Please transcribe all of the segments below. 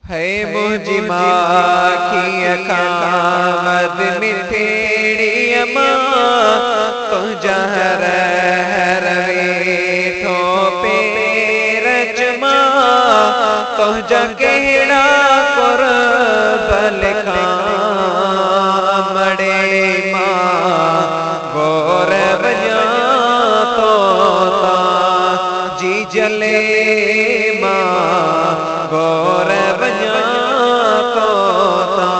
है मुझी माँ की अखामद मिठेड़ी माँ तुझा रवे ठो पेरच माँ तुझा केड़ा कर बलका मड़े माँ गौरव तोता जी जले माँ गौरव तोता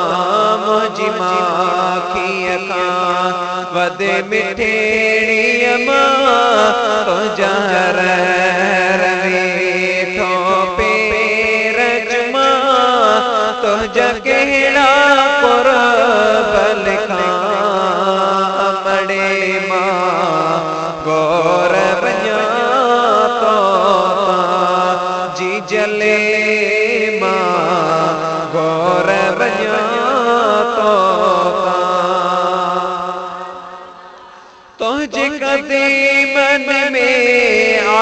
मुझी माँ की वद मिठेड़ी माँ तुझा रवे ठो पेरच माँ तुझा केड़ा कर बलका मड़े माँ गौरव तोता जी जले माँ गौरव तोता तुझे कदे मन में आ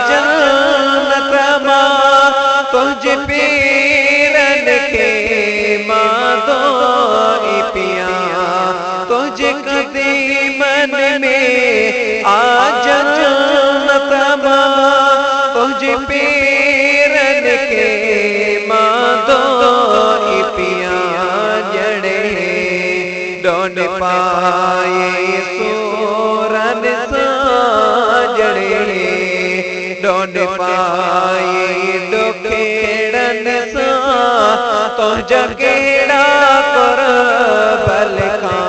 जानत माँ तुझे पेरन के माँ दो पिया तुझे कदे मन में आ जानत माँ तुझे पेरन के माँ दो पिया जड़े डोन पाए सूरन साजड़े डोन पाए डोखेड़न सा तुझा केड़ा कर बलका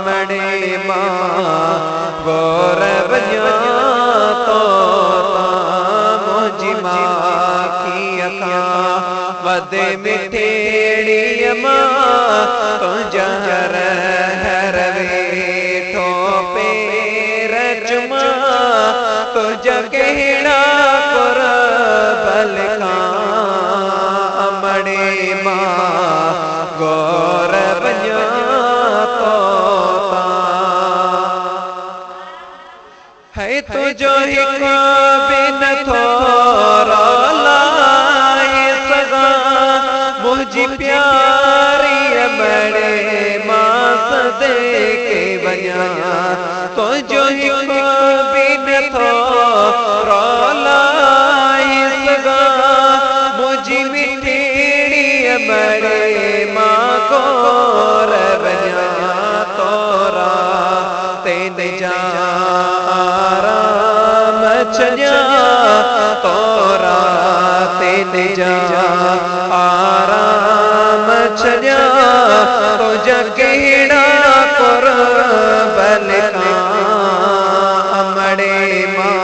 मड़े माँ गौरव तोता मुझी माँ की वद मिठेड़ी माँ तुझा रवे ठो पेरच माँ तुझा केड़ा कर बलका मड़े माँ गौरव तोता है तुझो हिक बिन थोरा लाए सगा मुझी प्यारी बड़े माँ सदे के बजा तुझो हिक बिन थोरा लाए सगा मुझी मिठेड़ी बड़े माँ गौरव तोरा तेन जा छजा तोरा तेन जा आराम छजा तुझा केड़ा कर बलका मड़े माँ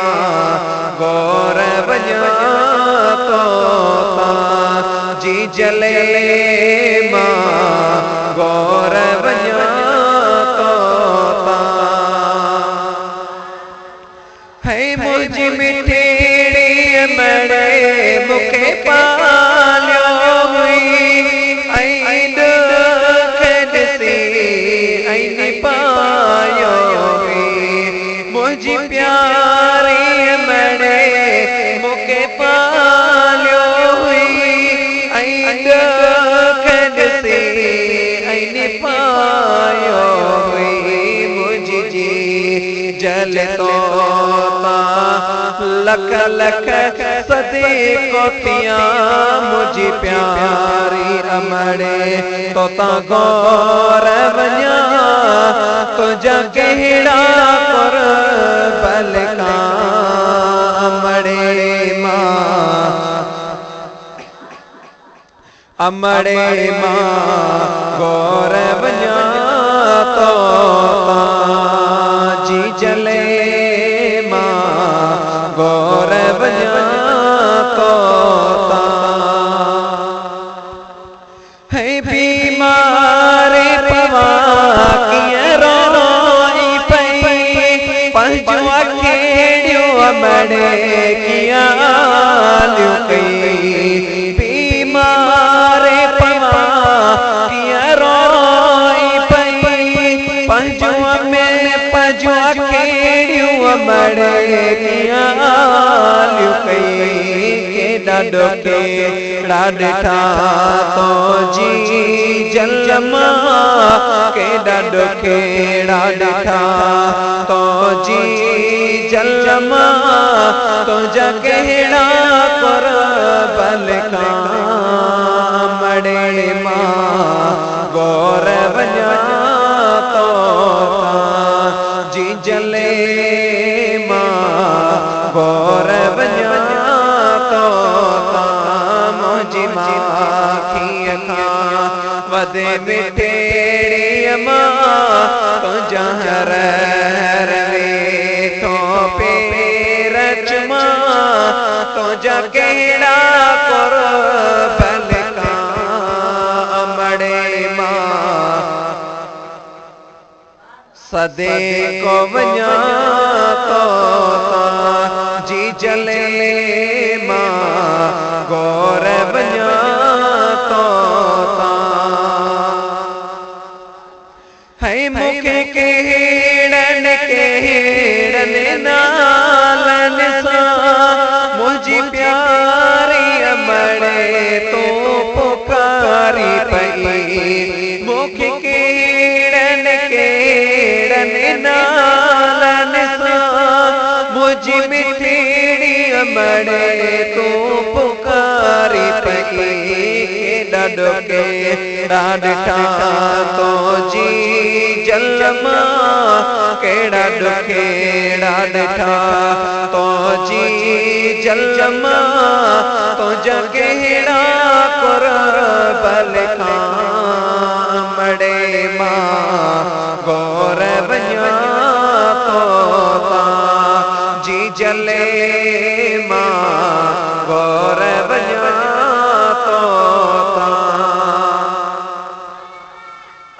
गौरव तोता जी जले माँ गौरव तोता है मुझी मिठेड़ी मड़े मुखे पालियो हुई ऐन खदसी ऐन पायो हुई मुझी प्यारी मड़े मुखे पालियो हुई ऐन खदसी ऐन पायो हुई मुझी जी जल तोता लख लख सदी कोटियां मुझी प्यारी अमड़े तोता गौरव तुझा केड़ा कर बलका अमड़े माँ अमड़े माँ गौरव तोता जी जले गौरव तोता है बीमार पवा किए रोई पई पंजुआ खेड़ियो मड़े किया लुकई बीमार पवा किए रोई पई पंजुआ में पंजुआ खेड़ियो अमड़े किया लुकई के डडके डाडा तो जी जलमा के डडके डाडा तो जी जलमा तो जगेड़ा कर बलका मड़े माँ गौरव तो जी जले माँ गौरव तो मुझी माँ खिया वदे मिठेड़ी माँ तो जहर रे तो पेरच माँ तो जगेड़ा कर बलका मड़े माँ सदे को वञा तो जी जले माँ गौरव तो है मुखे केड़न नालन सा मुझी प्यारी अमड़े तो पुकारी पई मुखे केड़न नालन सा मुझी मिठड़ी अमड़े तो पुकारी पई डडके डाडा तो जी जलमा केड़ा डुखे डाडा तो जी जलमा तो जगेड़ा कर बलका मड़े माँ गौरव तो जी जले माँ गौरव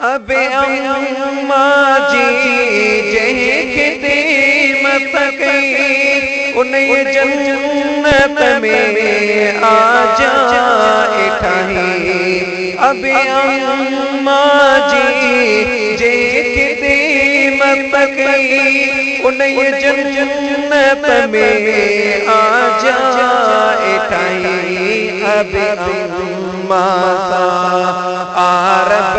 अब अम्मा जी जेखते मत गई उन्हें जन्नत में आ जाए ठाही अब अम्मा जी जेखते मत गई उन्हें जन्नत में आ जाए ठाही अब अम्मा आरब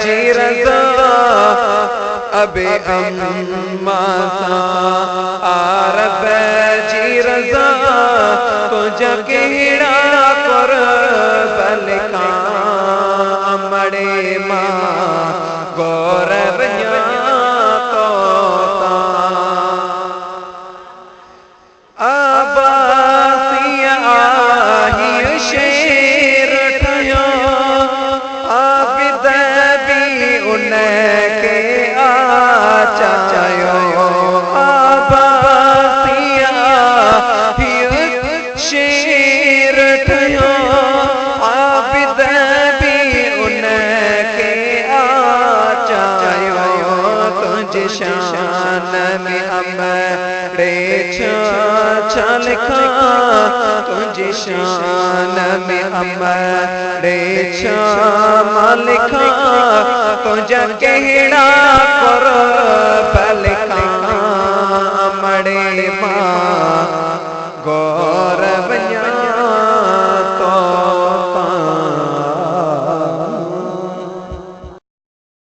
जी रज़ा अब अम्मा आरब जी रज़ा तो जगेड़ा कर बलका मड़े माँ गौरव तो अब्बासिया आही शेर ठयो उनके आचायो अब्बासिया शेर ठयो आबिद भी उनके आचायो तुझ शान में अमरे लिखा तुझ शान में अमरे लिखा तुझ केड़ा कर